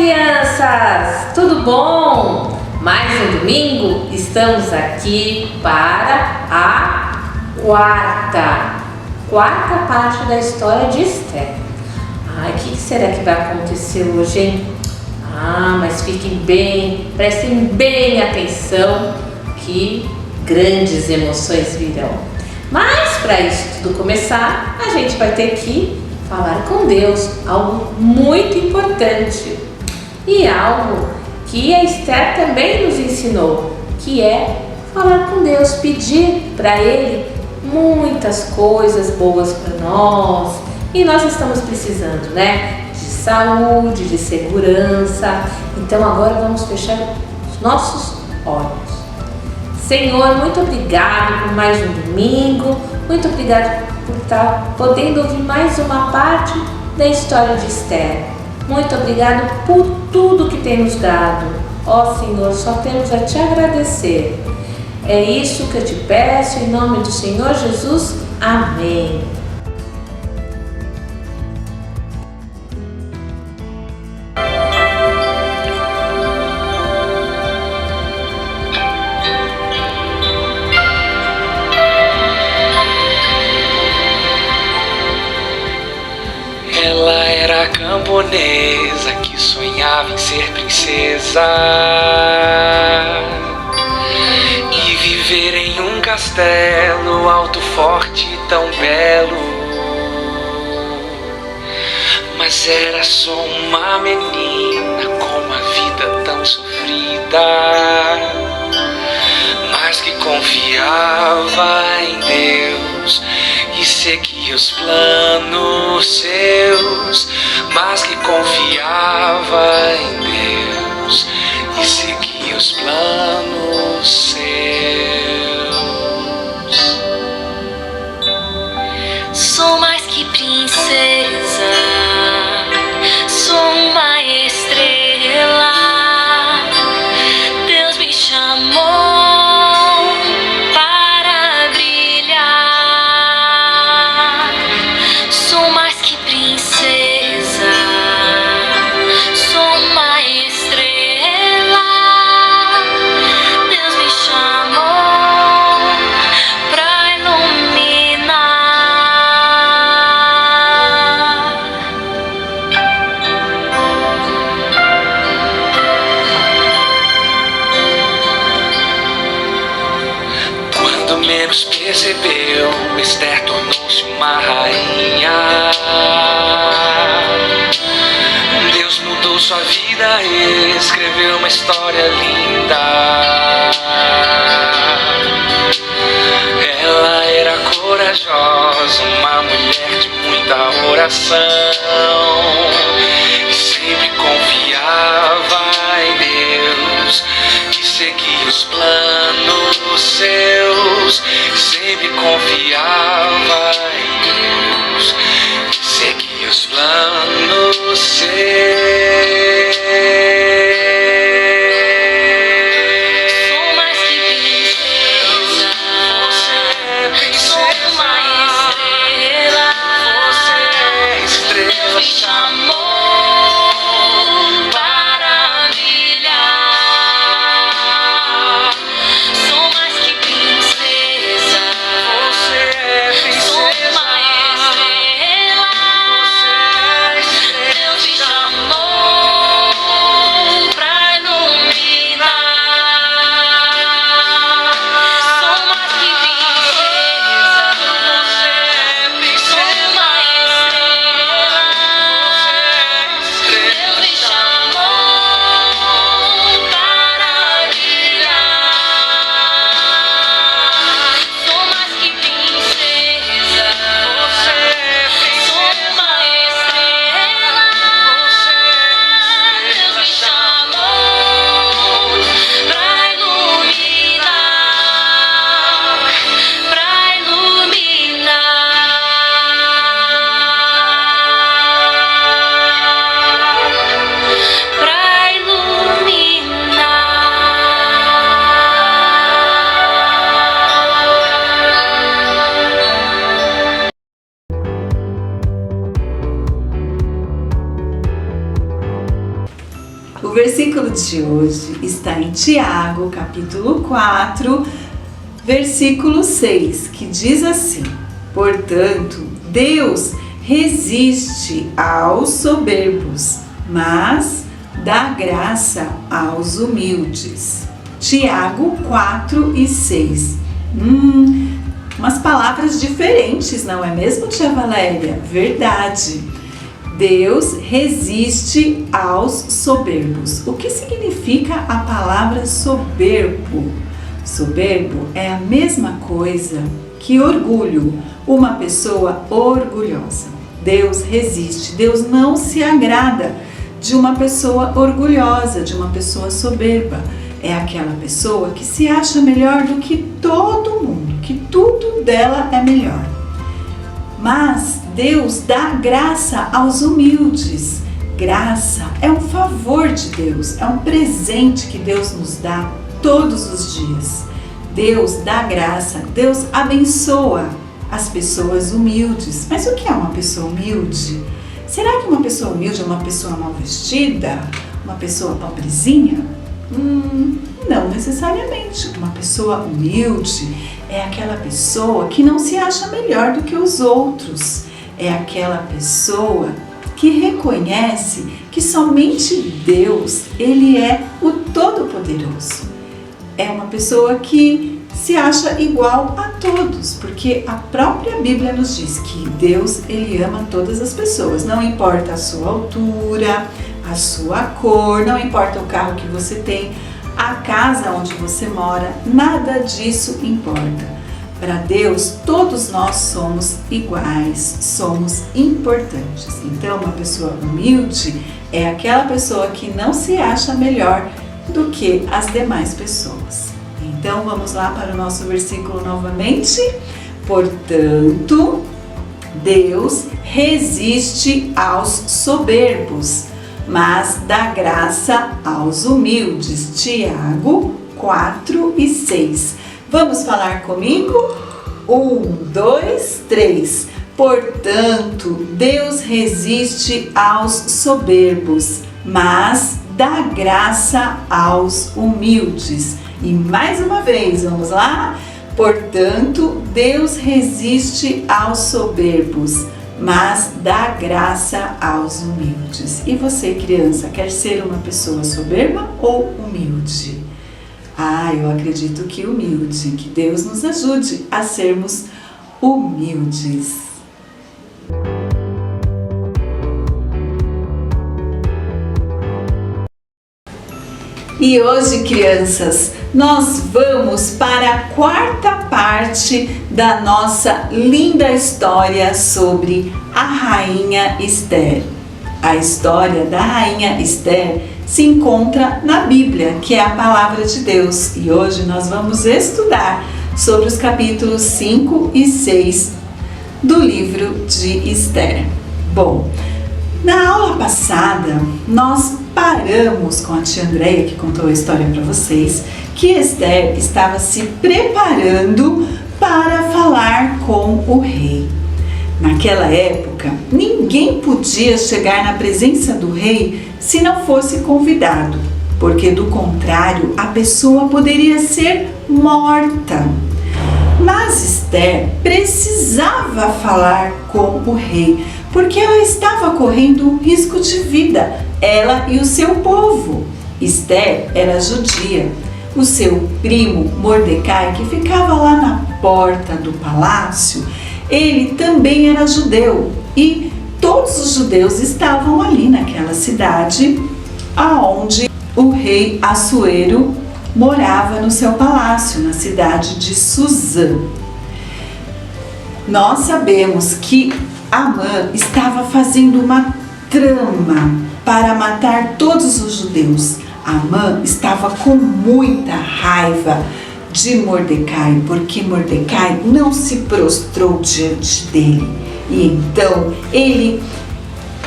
crianças! Tudo bom? Mais um domingo, estamos aqui para a quarta parte da história de Esther. Ai, o que será que vai acontecer hoje, hein? Mas fiquem bem, prestem bem atenção que grandes emoções virão. Mas para isso tudo começar, a gente vai ter que falar com Deus, algo muito importante e algo que a Esther também nos ensinou, que é falar com Deus, pedir para Ele muitas coisas boas para nós. E nós estamos precisando, né? De saúde, de segurança. Então agora vamos fechar os nossos olhos. Senhor, muito obrigado por mais um domingo. Muito obrigado por estar podendo ouvir mais uma parte da história de Esther. Muito obrigado por tudo que tem nos dado. Ó Senhor, só temos a te agradecer. É isso que eu te peço em nome do Senhor Jesus. Amém. Ela era camponesa que sonhava em ser princesa e viver em um castelo alto, forte e tão belo. Mas era só uma menina com uma vida tão sofrida, mas que confiava em Deus e seguia os planos seus, mas que confiava em Deus e seguia os planos seus. Sou mais que princesa, sou uma estrela. Deus me chamou para brilhar. Sou mais que princesa, sou uma estrela. Deus me chamou para iluminar. Quando menos percebeu, Esther tornou-se uma rainha. Deus mudou sua vida e escreveu uma história linda. Ela era corajosa, uma mulher de muita oração, e sempre confiava em Deus e seguia os planos seus. Sempre confiava em Deus e seguia os planos seus. Sou mais que princesa, sou uma estrela. Deus me chamou para brilhar. Sou mais que princesa, versículo de hoje está em Tiago, capítulo 4, versículo 6, que diz assim: portanto, Deus resiste aos soberbos, mas dá graça aos humildes. Tiago 4 e 6. Umas palavras diferentes, não é mesmo, tia Valéria? Verdade. Deus resiste aos soberbos. O que significa a palavra soberbo? Soberbo é a mesma coisa que orgulho, uma pessoa orgulhosa. Deus resiste, Deus não se agrada de uma pessoa orgulhosa, de uma pessoa soberba. É aquela pessoa que se acha melhor do que todo mundo, que tudo dela é melhor. Mas Deus dá graça aos humildes. Graça é um favor de Deus, é um presente que Deus nos dá todos os dias. Deus dá graça, Deus abençoa as pessoas humildes. Mas o que é uma pessoa humilde? Será que uma pessoa humilde é uma pessoa mal vestida? Uma pessoa pobrezinha? Não necessariamente. Uma pessoa humilde é aquela pessoa que não se acha melhor do que os outros. É aquela pessoa que reconhece que somente Deus, Ele é o Todo-Poderoso. É uma pessoa que se acha igual a todos, porque a própria Bíblia nos diz que Deus, Ele ama todas as pessoas. Não importa a sua altura, a sua cor, não importa o carro que você tem, a casa onde você mora, nada disso importa. Para Deus, todos nós somos iguais, somos importantes. Então, uma pessoa humilde é aquela pessoa que não se acha melhor do que as demais pessoas. Então, vamos lá para o nosso versículo novamente. Portanto, Deus resiste aos soberbos, mas dá graça aos humildes. Tiago 4 e 6. Vamos falar comigo? 1, 2, 3. Portanto, Deus resiste aos soberbos, mas dá graça aos humildes. E mais uma vez, vamos lá? Portanto, Deus resiste aos soberbos, mas dá graça aos humildes. E você, criança, quer ser uma pessoa soberba ou humilde? Eu acredito que humilde. Que Deus nos ajude a sermos humildes. E hoje, crianças, nós vamos para a quarta parte da nossa linda história sobre a Rainha Esther. A história da Rainha Esther se encontra na Bíblia, que é a Palavra de Deus. E hoje nós vamos estudar sobre os capítulos 5 e 6 do livro de Esther. Bom, na aula passada, nós paramos com a tia Andréia, que contou a história para vocês, que Esther estava se preparando para falar com o rei. Naquela época, ninguém podia chegar na presença do rei se não fosse convidado, porque do contrário, a pessoa poderia ser morta. Mas Esther precisava falar com o rei, porque ela estava correndo um risco de vida, ela e o seu povo. Esther era judia. O seu primo Mordecai, que ficava lá na porta do palácio, ele também era judeu e todos os judeus estavam ali naquela cidade aonde o rei Assuero morava no seu palácio, na cidade de Suzã. Nós sabemos que Amã estava fazendo uma trama para matar todos os judeus. Amã estava com muita raiva de Mordecai, porque Mordecai não se prostrou diante dele. E então ele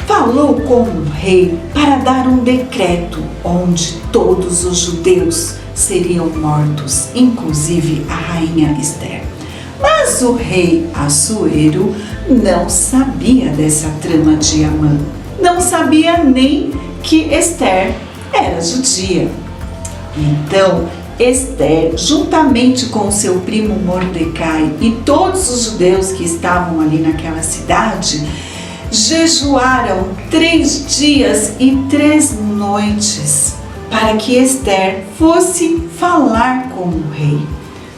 falou com o rei para dar um decreto onde todos os judeus seriam mortos, inclusive a rainha Esther. Mas o rei Assuero não sabia dessa trama de Amã. Não sabia nem que Esther era judia. Então, Esther, juntamente com seu primo Mordecai e todos os judeus que estavam ali naquela cidade, jejuaram 3 dias e 3 noites para que Esther fosse falar com o rei.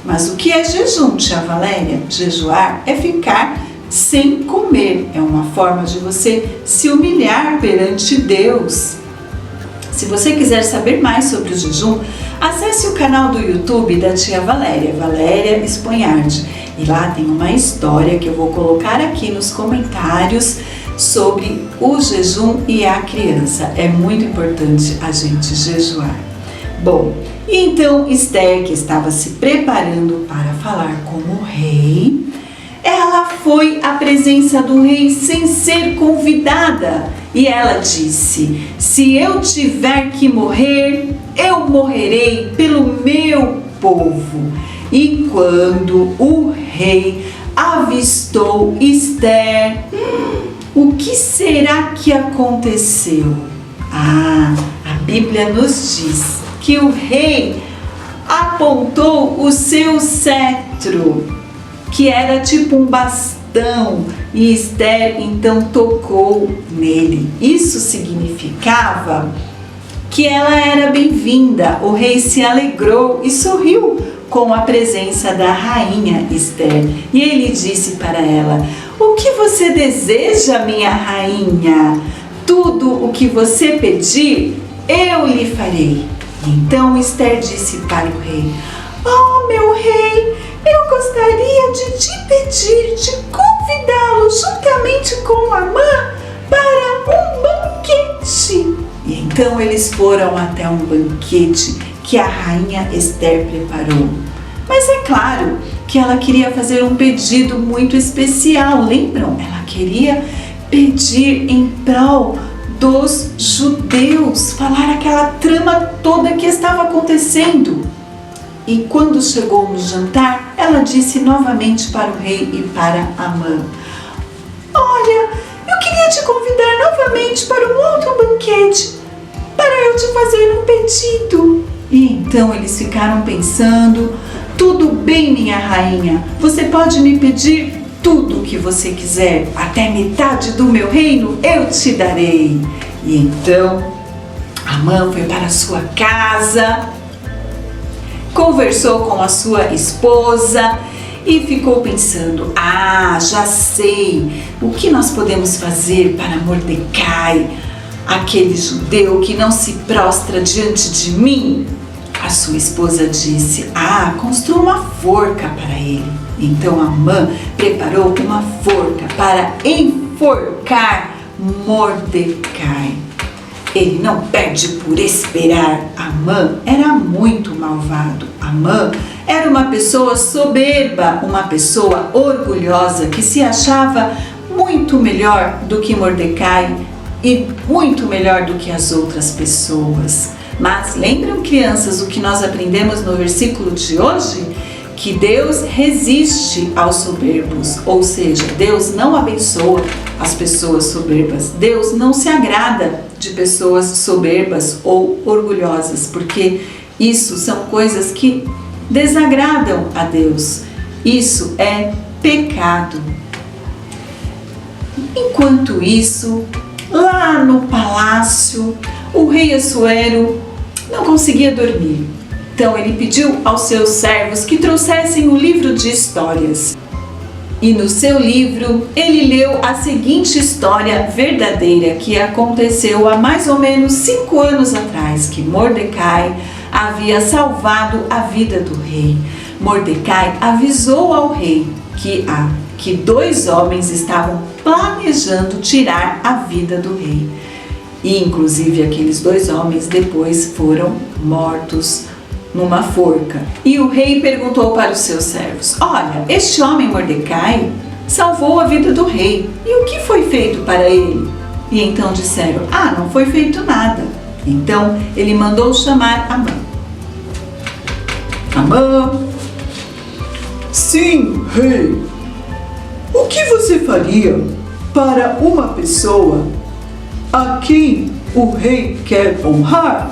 Mas o que é jejum, tia Valéria? Jejuar é ficar sem comer, é uma forma de você se humilhar perante Deus. Se você quiser saber mais sobre o jejum, acesse o canal do YouTube da tia Valéria, Valéria Esponhardi. E lá tem uma história que eu vou colocar aqui nos comentários sobre o jejum e a criança. É muito importante a gente jejuar. Bom, e então Esther, que estava se preparando para falar com o rei, ela foi à presença do rei sem ser convidada. E ela disse: se eu tiver que morrer, eu morrerei pelo meu povo. E quando o rei avistou Esther, o que será que aconteceu? A Bíblia nos diz que o rei apontou o seu cetro, que era tipo um bastão, e Esther então tocou nele. Isso significava que ela era bem-vinda. O rei se alegrou e sorriu com a presença da rainha Esther. E ele disse para ela: o que você deseja, minha rainha? Tudo o que você pedir, eu lhe farei. Então Esther disse para o rei: oh, meu rei, eu gostaria de te pedir, de convidá-lo juntamente com Amã para um banquete. E então eles foram até um banquete que a rainha Esther preparou. Mas é claro que ela queria fazer um pedido muito especial, lembram? Ela queria pedir em prol dos judeus, falar aquela trama toda que estava acontecendo. E quando chegou no jantar, ela disse novamente para o rei e para Amã: olha, eu queria te convidar novamente para um outro banquete, para eu te fazer um pedido. E então eles ficaram pensando: tudo bem, minha rainha, você pode me pedir tudo o que você quiser, até metade do meu reino eu te darei. E então Amã foi para a sua casa, conversou com a sua esposa e ficou pensando: ah, já sei, o que nós podemos fazer para Mordecai, aquele judeu que não se prostra diante de mim? A sua esposa disse: ah, construa uma forca para ele. Então Amã preparou uma forca para enforcar Mordecai. Ele não perde por esperar. Amã era muito malvado. Amã era uma pessoa soberba, uma pessoa orgulhosa que se achava muito melhor do que Mordecai e muito melhor do que as outras pessoas. Mas lembram, crianças, o que nós aprendemos no versículo de hoje? Que Deus resiste aos soberbos, ou seja, Deus não abençoa as pessoas soberbas. Deus não se agrada de pessoas soberbas ou orgulhosas, porque isso são coisas que desagradam a Deus. Isso é pecado. Enquanto isso, lá no palácio, o rei Assuero não conseguia dormir. Então ele pediu aos seus servos que trouxessem o livro de histórias. E no seu livro ele leu a seguinte história verdadeira que aconteceu há mais ou menos 5 anos atrás, que Mordecai havia salvado a vida do rei. Mordecai avisou ao rei que 2 homens estavam planejando tirar a vida do rei. E inclusive aqueles 2 homens depois foram mortos numa forca. E o rei perguntou para os seus servos: olha, este homem Mordecai salvou a vida do rei, e o que foi feito para ele? E então disseram: ah, não foi feito nada. Então ele mandou chamar Amã. Amã: sim, rei, o que você faria para uma pessoa a quem o rei quer honrar?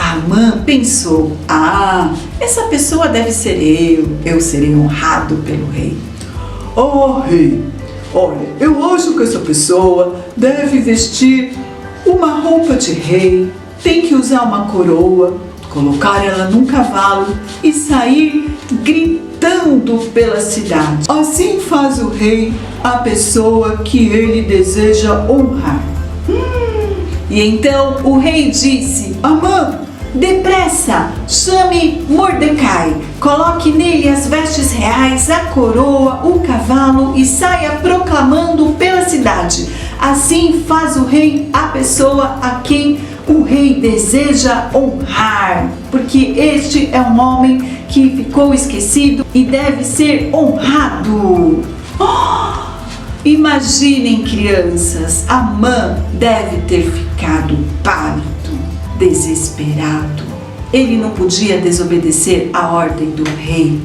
Amã pensou: essa pessoa deve ser eu serei honrado pelo rei. Oh, rei, olha, eu acho que essa pessoa deve vestir uma roupa de rei, tem que usar uma coroa, colocar ela num cavalo e sair gritando pela cidade. Assim faz o rei a pessoa que ele deseja honrar. E então o rei disse: Amã, depressa, chame Mordecai, coloque nele as vestes reais, a coroa, o cavalo e saia proclamando pela cidade. Assim faz o rei a pessoa a quem o rei deseja honrar, porque este é um homem que ficou esquecido e deve ser honrado. Imaginem, crianças, Amã deve ter ficado pálido, desesperado. Ele não podia desobedecer a ordem do rei.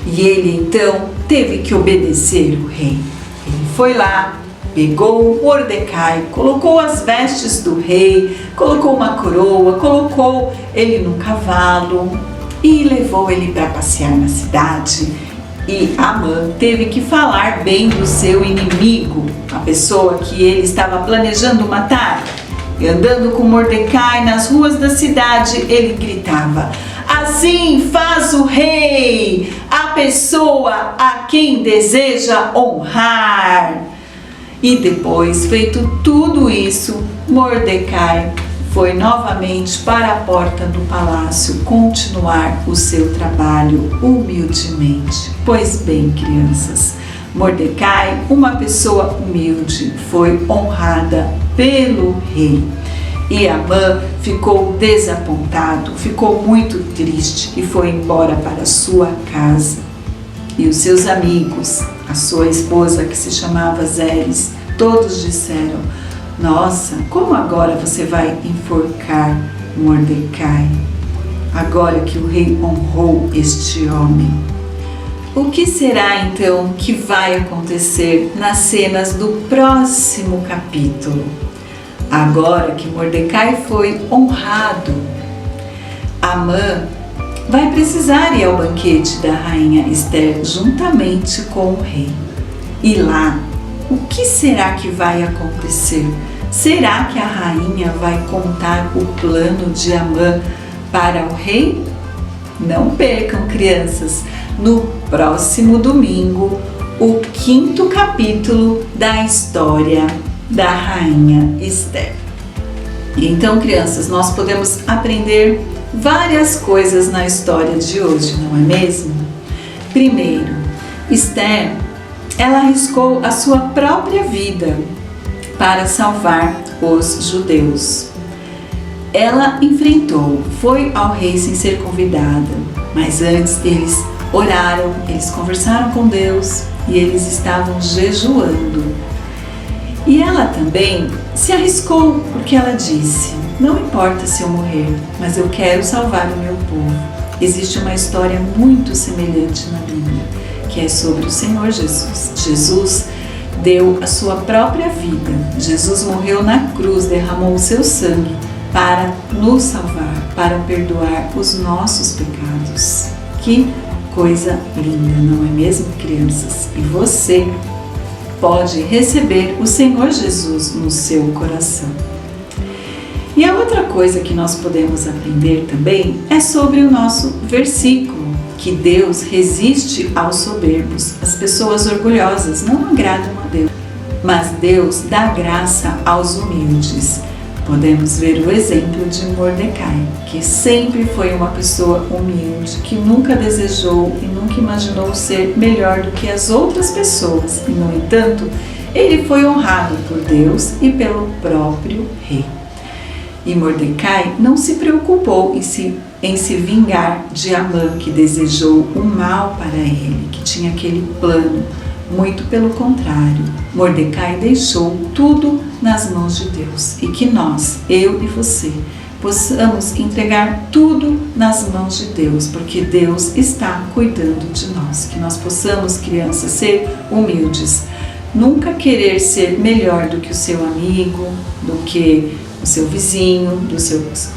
E ele então teve que obedecer o rei. Ele foi lá, pegou Mordecai, colocou as vestes do rei, colocou uma coroa, colocou ele no cavalo e levou ele para passear na cidade. E Amã teve que falar bem do seu inimigo, a pessoa que ele estava planejando matar. E andando com Mordecai nas ruas da cidade, ele gritava: assim faz o rei, a pessoa a quem deseja honrar. E depois, feito tudo isso, Mordecai foi novamente para a porta do palácio continuar o seu trabalho humildemente. Pois bem, crianças, Mordecai, uma pessoa humilde, foi honrada pelo rei. E Amã ficou desapontado, ficou muito triste e foi embora para sua casa. E os seus amigos, a sua esposa que se chamava Zeres, todos disseram: nossa, como agora você vai enforcar Mordecai? Agora que o rei honrou este homem. O que será então que vai acontecer nas cenas do próximo capítulo? Agora que Mordecai foi honrado, Amã vai precisar ir ao banquete da rainha Ester juntamente com o rei. E lá, o que será que vai acontecer? Será que a rainha vai contar o plano de Amã para o rei? Não percam, crianças, no próximo domingo, o 5º capítulo da história da rainha Ester. Então, crianças, nós podemos aprender várias coisas na história de hoje, não é mesmo? Primeiro, Ester, ela arriscou a sua própria vida para salvar os judeus. Ela enfrentou, foi ao rei sem ser convidada, mas antes eles oraram, eles conversaram com Deus e eles estavam jejuando. E ela também se arriscou, porque ela disse: não importa se eu morrer, mas eu quero salvar o meu povo. Existe uma história muito semelhante na Bíblia, que é sobre o Senhor Jesus. Jesus deu a sua própria vida. Jesus morreu na cruz, derramou o seu sangue para nos salvar, para perdoar os nossos pecados. Que coisa linda, não é mesmo, crianças? E você pode receber o Senhor Jesus no seu coração. E a outra coisa que nós podemos aprender também é sobre o nosso versículo, que Deus resiste aos soberbos. As pessoas orgulhosas não agradam a Deus, mas Deus dá graça aos humildes. Podemos ver o exemplo de Mordecai, que sempre foi uma pessoa humilde, que nunca desejou e nunca imaginou ser melhor do que as outras pessoas. E, no entanto, ele foi honrado por Deus e pelo próprio rei. E Mordecai não se preocupou em se vingar de Amã, que desejou o mal para ele, que tinha aquele plano. Muito pelo contrário, Mordecai deixou tudo nas mãos de Deus, e que nós, eu e você, possamos entregar tudo nas mãos de Deus, porque Deus está cuidando de nós. Que nós possamos, crianças, ser humildes, nunca querer ser melhor do que o seu amigo, do que o seu vizinho,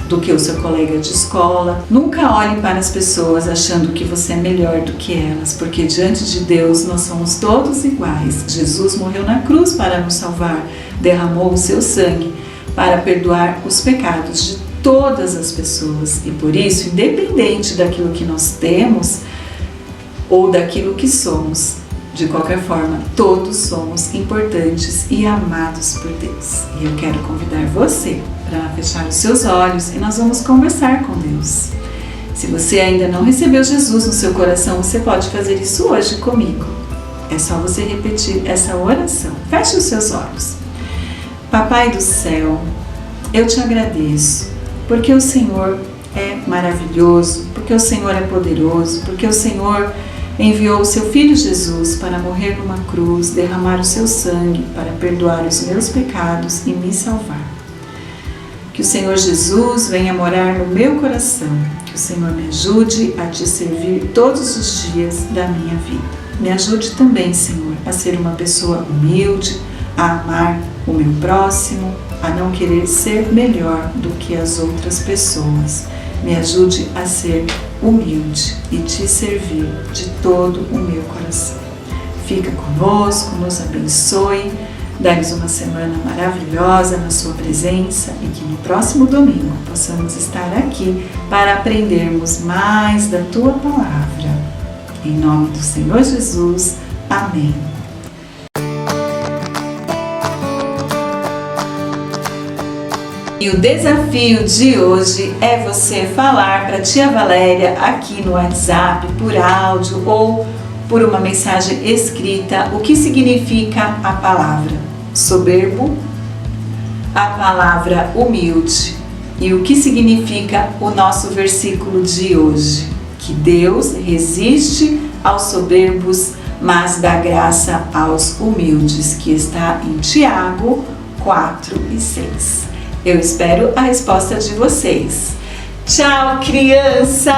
do que o seu colega de escola. Nunca olhe para as pessoas achando que você é melhor do que elas, porque diante de Deus nós somos todos iguais. Jesus morreu na cruz para nos salvar, derramou o seu sangue para perdoar os pecados de todas as pessoas. E por isso, independente daquilo que nós temos ou daquilo que somos, de qualquer forma, todos somos importantes e amados por Deus. E eu quero convidar você para fechar os seus olhos e nós vamos conversar com Deus. Se você ainda não recebeu Jesus no seu coração, você pode fazer isso hoje comigo. É só você repetir essa oração. Feche os seus olhos. Papai do céu, eu te agradeço, porque o Senhor é maravilhoso, porque o Senhor é poderoso, porque o Senhor enviou o seu Filho Jesus para morrer numa cruz, derramar o seu sangue para perdoar os meus pecados e me salvar. Que o Senhor Jesus venha morar no meu coração, que o Senhor me ajude a te servir todos os dias da minha vida. Me ajude também, Senhor, a ser uma pessoa humilde, a amar o meu próximo, a não querer ser melhor do que as outras pessoas. Me ajude a ser humilde e te servir de todo o meu coração. Fica conosco, nos abençoe, dá-nos uma semana maravilhosa na sua presença e que no próximo domingo possamos estar aqui para aprendermos mais da tua palavra. Em nome do Senhor Jesus, amém. E o desafio de hoje é você falar para a tia Valéria aqui no WhatsApp, por áudio ou por uma mensagem escrita, o que significa a palavra soberbo, a palavra humilde e o que significa o nosso versículo de hoje, que Deus resiste aos soberbos, mas dá graça aos humildes, que está em Tiago 4:6. Eu espero a resposta de vocês. Tchau, crianças!